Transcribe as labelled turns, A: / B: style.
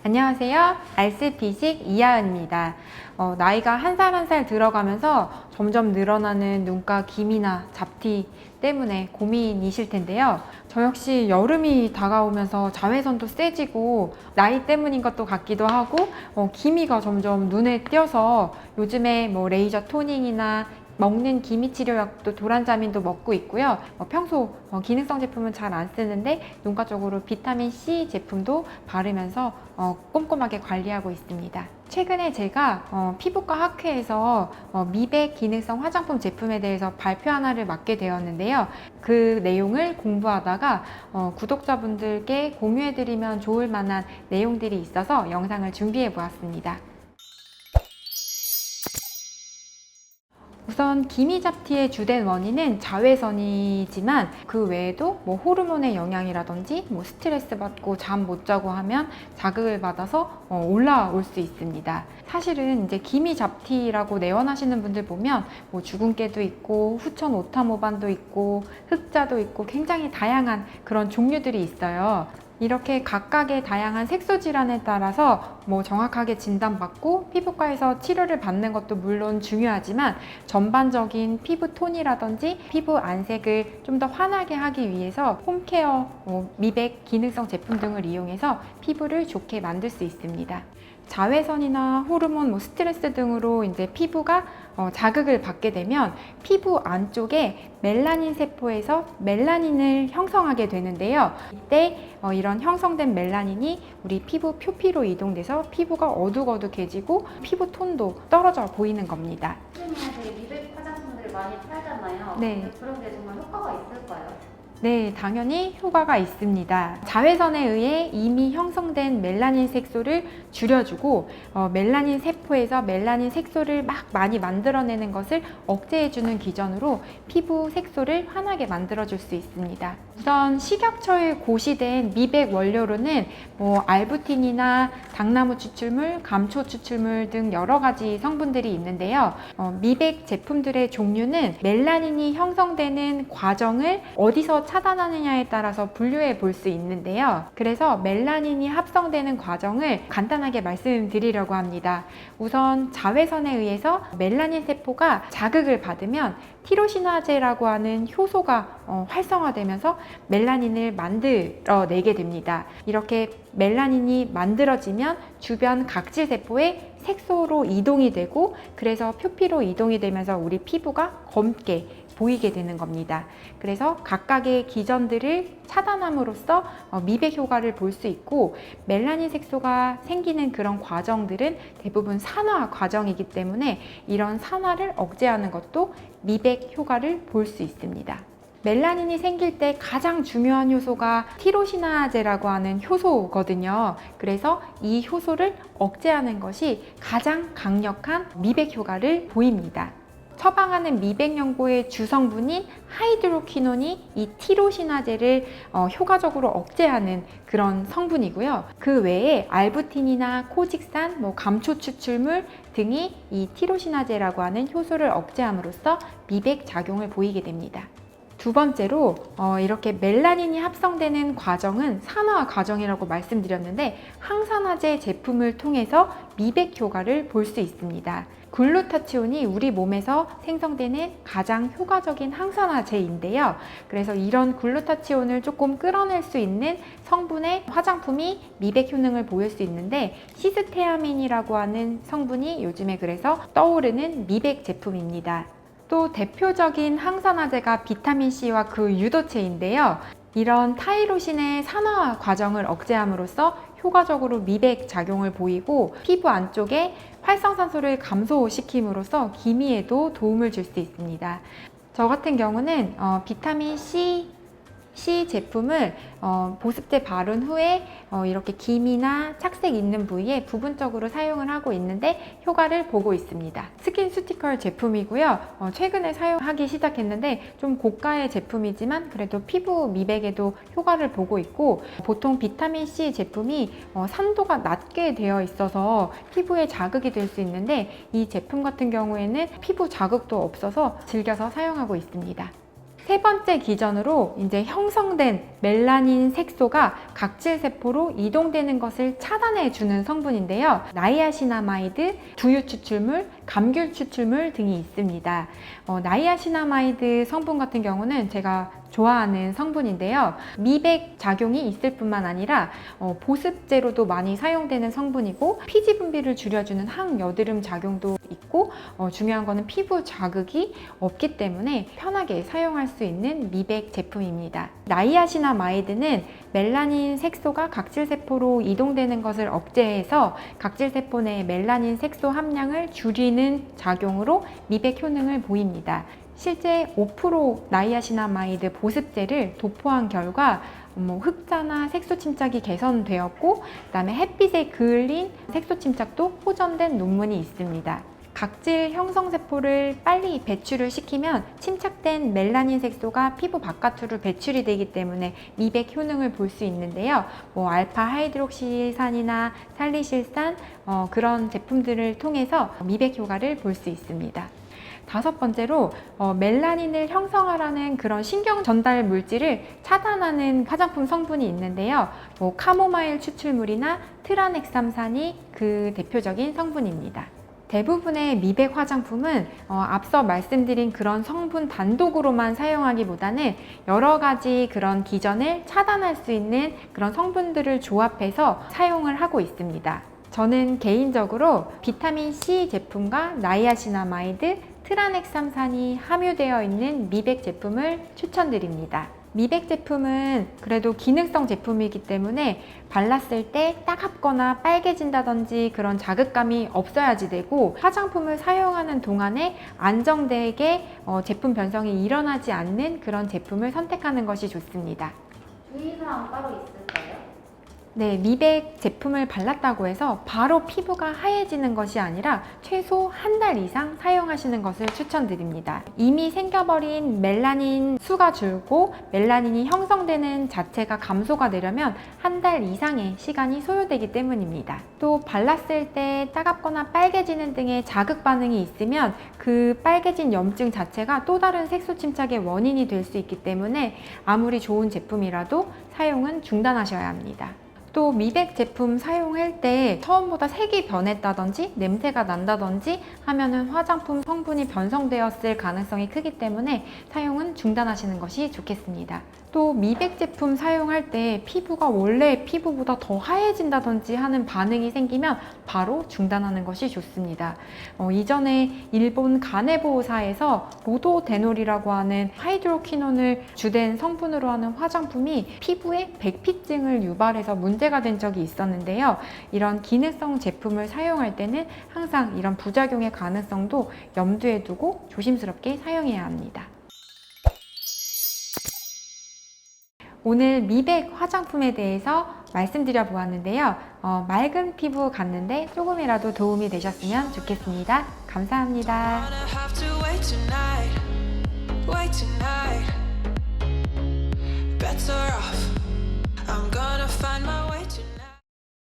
A: 안녕하세요. 알쓰피식 이하은입니다. 나이가 한 살 한 살 들어가면서 점점 늘어나는 눈가 기미나 잡티 때문에 고민이실 텐데요. 저 역시 여름이 다가오면서 자외선도 세지고 나이 때문인 것도 같기도 하고 기미가 점점 눈에 띄어서 요즘에 레이저 토닝이나 먹는 기미 치료약도 도란자민도 먹고 있고요. 평소 기능성 제품은 잘 안 쓰는데 눈가 쪽으로 비타민C 제품도 바르면서 꼼꼼하게 관리하고 있습니다. 최근에 제가 피부과 학회에서 미백 기능성 화장품 제품에 대해서 발표 하나를 맡게 되었는데요. 그 내용을 공부하다가 구독자분들께 공유해드리면 좋을 만한 내용들이 있어서 영상을 준비해 보았습니다. 우선 기미 잡티의 주된 원인은 자외선이지만 그 외에도 호르몬의 영향이라든지 스트레스 받고 잠 못 자고 하면 자극을 받아서 올라올 수 있습니다. 사실은 이제 기미 잡티라고 내원하시는 분들 보면 주근깨도 있고 후천 오타모반도 있고 흑자도 있고 굉장히 다양한 그런 종류들이 있어요. 이렇게 각각의 다양한 색소 질환에 따라서 정확하게 진단받고 피부과에서 치료를 받는 것도 물론 중요하지만 전반적인 피부 톤이라든지 피부 안색을 좀 더 환하게 하기 위해서 홈케어, 미백, 기능성 제품 등을 이용해서 피부를 좋게 만들 수 있습니다. 자외선이나 호르몬, 스트레스 등으로 이제 피부가 자극을 받게 되면 피부 안쪽에 멜라닌 세포에서 멜라닌을 형성하게 되는데요. 이때 이런 형성된 멜라닌이 우리 피부 표피로 이동돼서 피부가 어둑어둑해지고 피부 톤도 떨어져 보이는 겁니다.
B: 요즘에 되게 미백 화장품들을 많이 팔잖아요.
A: 네.
B: 그런 게 정말 효과가 있을까요?
A: 네, 당연히 효과가 있습니다. 자외선에 의해 이미 형성된 멜라닌 색소를 줄여주고 멜라닌 세포에서 멜라닌 색소를 막 많이 만들어내는 것을 억제해주는 기전으로 피부 색소를 환하게 만들어줄 수 있습니다. 우선 식약처에 고시된 미백 원료로는 알부틴이나 당나무 추출물, 감초 추출물 등 여러 가지 성분들이 있는데요. 미백 제품들의 종류는 멜라닌이 형성되는 과정을 어디서 차단하느냐에 따라서 분류해 볼 수 있는데요. 그래서 멜라닌이 합성되는 과정을 간단하게 말씀드리려고 합니다. 우선 자외선에 의해서 멜라닌 세포가 자극을 받으면 티로시나제라고 하는 효소가 활성화되면서 멜라닌을 만들어내게 됩니다. 이렇게 멜라닌이 만들어지면 주변 각질 세포에 색소로 이동이 되고 그래서 표피로 이동이 되면서 우리 피부가 검게 보이게 되는 겁니다. 그래서 각각의 기전들을 차단함으로써 미백 효과를 볼 수 있고 멜라닌 색소가 생기는 그런 과정들은 대부분 산화 과정이기 때문에 이런 산화를 억제하는 것도 미백 효과를 볼 수 있습니다. 멜라닌이 생길 때 가장 중요한 효소가 티로시나제라고 하는 효소거든요. 그래서 이 효소를 억제하는 것이 가장 강력한 미백 효과를 보입니다. 처방하는 미백 연고의 주성분인 하이드로퀴논이 이 티로시나제를 효과적으로 억제하는 그런 성분이고요. 그 외에 알부틴이나 코직산, 감초 추출물 등이 이 티로시나제라고 하는 효소를 억제함으로써 미백 작용을 보이게 됩니다. 두 번째로 이렇게 멜라닌이 합성되는 과정은 산화 과정이라고 말씀드렸는데 항산화제 제품을 통해서 미백 효과를 볼 수 있습니다. 글루타치온이 우리 몸에서 생성되는 가장 효과적인 항산화제인데요. 그래서 이런 글루타치온을 조금 끌어낼 수 있는 성분의 화장품이 미백 효능을 보일 수 있는데 시스테아민이라고 하는 성분이 요즘에 그래서 떠오르는 미백 제품입니다. 또 대표적인 항산화제가 비타민C와 그 유도체인데요. 이런 타이로신의 산화 과정을 억제함으로써 효과적으로 미백 작용을 보이고 피부 안쪽에 활성산소를 감소시킴으로써 기미에도 도움을 줄 수 있습니다. 저 같은 경우는 비타민C 제품을 보습 때 바른 후에 이렇게 기미나 착색 있는 부위에 부분적으로 사용을 하고 있는데 효과를 보고 있습니다. 스킨스티컬 제품이고요. 최근에 사용하기 시작했는데 좀 고가의 제품이지만 그래도 피부 미백에도 효과를 보고 있고 보통 비타민C 제품이 산도가 낮게 되어 있어서 피부에 자극이 될 수 있는데 이 제품 같은 경우에는 피부 자극도 없어서 즐겨서 사용하고 있습니다. 세 번째 기전으로 이제 형성된 멜라닌 색소가 각질 세포로 이동되는 것을 차단해 주는 성분인데요. 나이아시나마이드, 두유 추출물, 감귤 추출물 등이 있습니다. 나이아시나마이드 성분 같은 경우는 제가 좋아하는 성분인데요. 미백 작용이 있을 뿐만 아니라 보습제로도 많이 사용되는 성분이고 피지 분비를 줄여주는 항여드름 작용도 있고 중요한 거는 피부 자극이 없기 때문에 편하게 사용할 수 있는 미백 제품입니다. 나이아시나마이드는 멜라닌 색소가 각질세포로 이동되는 것을 억제해서 각질세포 내 멜라닌 색소 함량을 줄이는 작용으로 미백 효능을 보입니다. 실제 5% 나이아시나마이드 보습제를 도포한 결과 흑자나 색소 침착이 개선되었고 그다음에 햇빛에 그을린 색소 침착도 호전된 논문이 있습니다. 각질 형성 세포를 빨리 배출을 시키면 침착된 멜라닌 색소가 피부 바깥으로 배출이 되기 때문에 미백 효능을 볼 수 있는데요. 알파 하이드록시산이나 살리실산 그런 제품들을 통해서 미백 효과를 볼 수 있습니다. 다섯 번째로 멜라닌을 형성하라는 그런 신경 전달 물질을 차단하는 화장품 성분이 있는데요. 카모마일 추출물이나 트라넥삼산이 그 대표적인 성분입니다. 대부분의 미백 화장품은 앞서 말씀드린 그런 성분 단독으로만 사용하기보다는 여러 가지 그런 기전을 차단할 수 있는 그런 성분들을 조합해서 사용을 하고 있습니다. 저는 개인적으로 비타민C 제품과 나이아시나마이드, 트라넥삼산이 함유되어 있는 미백 제품을 추천드립니다. 미백 제품은 그래도 기능성 제품이기 때문에 발랐을 때 따갑거나 빨개진다든지 그런 자극감이 없어야지 되고 화장품을 사용하는 동안에 안정되게 제품 변성이 일어나지 않는 그런 제품을 선택하는 것이 좋습니다.
B: 주의사항 따로 있을까요?
A: 네, 미백 제품을 발랐다고 해서 바로 피부가 하얘지는 것이 아니라 최소 한 달 이상 사용하시는 것을 추천드립니다. 이미 생겨버린 멜라닌 수가 줄고 멜라닌이 형성되는 자체가 감소가 되려면 한 달 이상의 시간이 소요되기 때문입니다. 또 발랐을 때 따갑거나 빨개지는 등의 자극 반응이 있으면 그 빨개진 염증 자체가 또 다른 색소 침착의 원인이 될 수 있기 때문에 아무리 좋은 제품이라도 사용은 중단하셔야 합니다. 또 미백 제품 사용할 때 처음보다 색이 변했다든지 냄새가 난다든지 하면은 화장품 성분이 변성되었을 가능성이 크기 때문에 사용은 중단하시는 것이 좋겠습니다. 또 미백 제품 사용할 때 피부가 원래 피부보다 더 하얘진다든지 하는 반응이 생기면 바로 중단하는 것이 좋습니다. 이전에 일본 가네보사에서 모도데놀이라고 하는 하이드로퀴논을 주된 성분으로 하는 화장품이 피부에 백피증을 유발해서 문제가 된 적이 있었는데요. 이런 기능성 제품을 사용할 때는 항상 이런 부작용의 가능성도 염두에 두고 조심스럽게 사용해야 합니다. 오늘 미백 화장품에 대해서 말씀드려 보았는데요. 맑은 피부 갖는데 조금이라도 도움이 되셨으면 좋겠습니다. 감사합니다.
C: Better